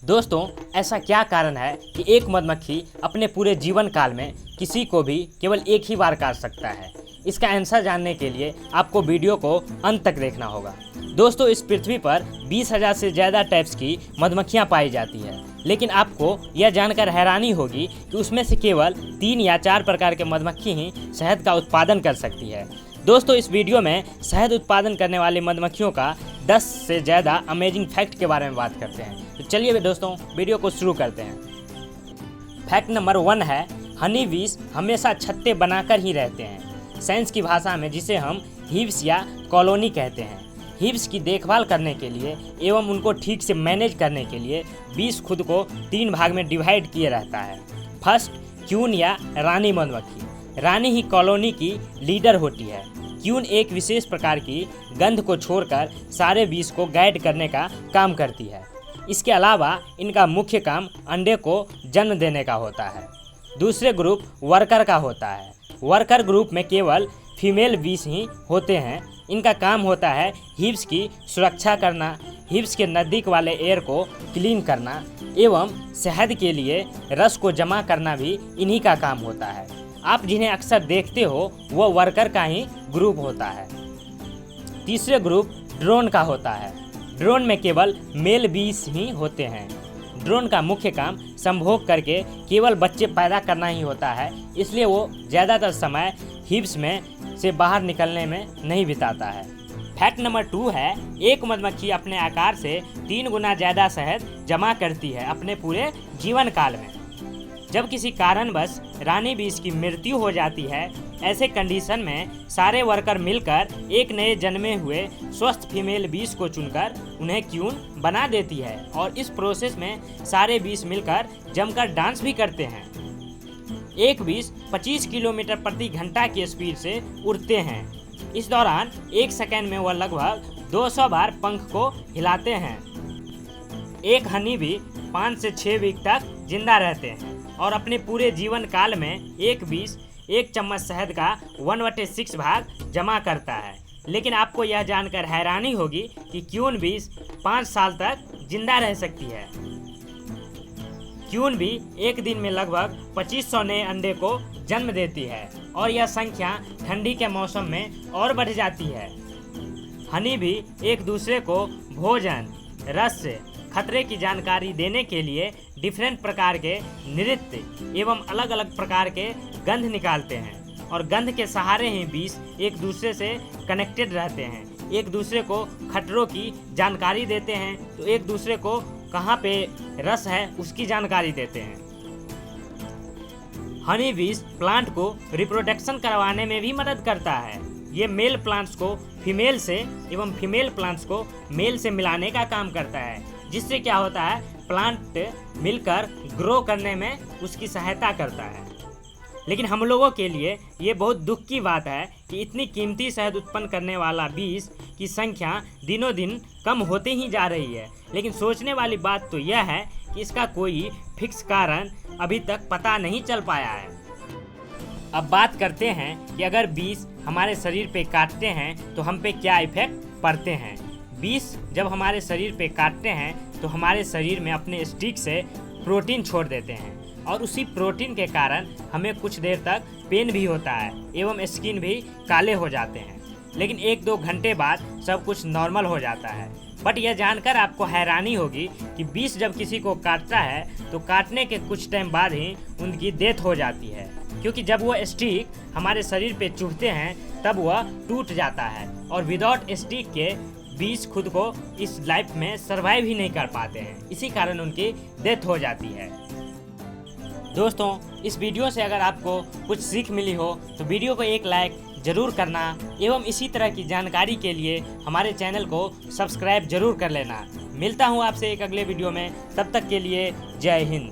दोस्तों, ऐसा क्या कारण है कि एक मधुमक्खी अपने पूरे जीवन काल में किसी को भी केवल एक ही बार काट सकता है? इसका आंसर जानने के लिए आपको वीडियो को अंत तक देखना होगा। दोस्तों, इस पृथ्वी पर 20,000 से ज़्यादा टाइप्स की मधुमक्खियाँ पाई जाती है, लेकिन आपको यह जानकर हैरानी होगी कि उसमें से केवल 3 या 4 प्रकार के मधुमक्खी ही शहद का उत्पादन कर सकती है। दोस्तों, इस वीडियो में शहद उत्पादन करने वाली मधुमक्खियों का 10 से ज़्यादा अमेजिंग फैक्ट के बारे में बात करते हैं। तो चलिए दोस्तों, वीडियो को शुरू करते हैं। फैक्ट नंबर 1 है, हनी बीज हमेशा छत्ते बनाकर ही रहते हैं। साइंस की भाषा में जिसे हम हिव्स या कॉलोनी कहते हैं। हिव्स की देखभाल करने के लिए एवं उनको ठीक से मैनेज करने के लिए बीज खुद को 3 भाग में डिवाइड किए रहता है। फर्स्ट, क्यून या रानी मधुमक्खी। रानी ही कॉलोनी की लीडर होती है। क्यून एक विशेष प्रकार की गंध को छोड़कर सारे बीज को गाइड करने का काम करती है। इसके अलावा इनका मुख्य काम अंडे को जन्म देने का होता है। दूसरे ग्रुप वर्कर का होता है। वर्कर ग्रुप में केवल फीमेल बीज ही होते हैं। इनका काम होता है हिव्स की सुरक्षा करना, हिव्स के नज़दीक वाले एयर को क्लीन करना एवं शहद के लिए रस को जमा करना भी इन्हीं का काम होता है। आप जिन्हें अक्सर देखते हो वो वर्कर का ही ग्रुप होता है। तीसरे ग्रुप ड्रोन का होता है। ड्रोन में केवल मेल बीज ही होते हैं। ड्रोन का मुख्य काम संभोग करके केवल बच्चे पैदा करना ही होता है, इसलिए वो ज़्यादातर समय हिव्स में से बाहर निकलने में नहीं बिताता है। फैक्ट नंबर 2 है, एक मधुमक्खी अपने आकार से 3 गुना ज़्यादा शहद जमा करती है अपने पूरे जीवन काल में। जब किसी कारणवश रानी बीज की मृत्यु हो जाती है, ऐसे कंडीशन में सारे वर्कर मिलकर एक नए जन्मे हुए स्वस्थ फीमेल बीज को चुनकर उन्हें क्यून बना देती है और इस प्रोसेस में सारे बीज मिलकर जमकर डांस भी करते हैं। एक बीज 25 किलोमीटर प्रति घंटा की स्पीड से उड़ते हैं। इस दौरान 1 सेकेंड में वह लगभग 200 बार पंख को हिलाते हैं। एक हनी भी 5 से 6 वीक तक जिंदा रहते हैं और अपने पूरे जीवन काल में एक बीज 1 चम्मच शहद का 1/6 भाग जमा करता है। लेकिन आपको यह जानकर हैरानी होगी कि क्यून बीज 5 साल तक जिंदा रह सकती है। क्यून भी एक दिन में लगभग 2500 नए अंडे को जन्म देती है और यह संख्या ठंडी के मौसम में और बढ़ जाती है। हनी भी एक दूसरे को भोजन, रस, खतरे की जानकारी देने के लिए डिफरेंट प्रकार के नृत्य एवं अलग अलग प्रकार के गंध निकालते हैं और गंध के सहारे ही बीज एक दूसरे से कनेक्टेड रहते हैं। एक दूसरे को खतरों की जानकारी देते हैं तो एक दूसरे को कहाँ पे रस है उसकी जानकारी देते हैं। हनी बीज प्लांट को रिप्रोडक्शन करवाने में भी मदद करता है। ये मेल प्लांट्स को फीमेल से एवं फीमेल प्लांट्स को मेल से मिलाने का काम करता है, जिससे क्या होता है, प्लांट मिलकर ग्रो करने में उसकी सहायता करता है। लेकिन हम लोगों के लिए ये बहुत दुख की बात है कि इतनी कीमती शहद उत्पन्न करने वाला बीज की संख्या दिनों दिन कम होती ही जा रही है। लेकिन सोचने वाली बात तो यह है कि इसका कोई फिक्स कारण अभी तक पता नहीं चल पाया है। अब बात करते हैं कि अगर बीज हमारे शरीर पे काटते हैं तो हम पे क्या इफेक्ट पड़ते हैं। बीज जब हमारे शरीर पे काटते हैं तो हमारे शरीर में अपने स्टिक से प्रोटीन छोड़ देते हैं और उसी प्रोटीन के कारण हमें कुछ देर तक पेन भी होता है एवं स्किन भी काले हो जाते हैं। लेकिन 1-2 घंटे बाद सब कुछ नॉर्मल हो जाता है। बट यह जानकर आपको हैरानी होगी कि बीज जब किसी को काटता है तो काटने के कुछ टाइम बाद ही उनकी डेथ हो जाती है, क्योंकि जब वह स्टिक हमारे शरीर पे चुभते हैं तब वह टूट जाता है और विदाउट स्टिक के बीज खुद को इस लाइफ में सरवाइव ही नहीं कर पाते हैं। इसी कारण उनकी डेथ हो जाती है। दोस्तों, इस वीडियो से अगर आपको कुछ सीख मिली हो तो वीडियो को एक लाइक जरूर करना एवं इसी तरह की जानकारी के लिए हमारे चैनल को सब्सक्राइब जरूर कर लेना। मिलता हूँ आपसे एक अगले वीडियो में, तब तक के लिए जय हिंद।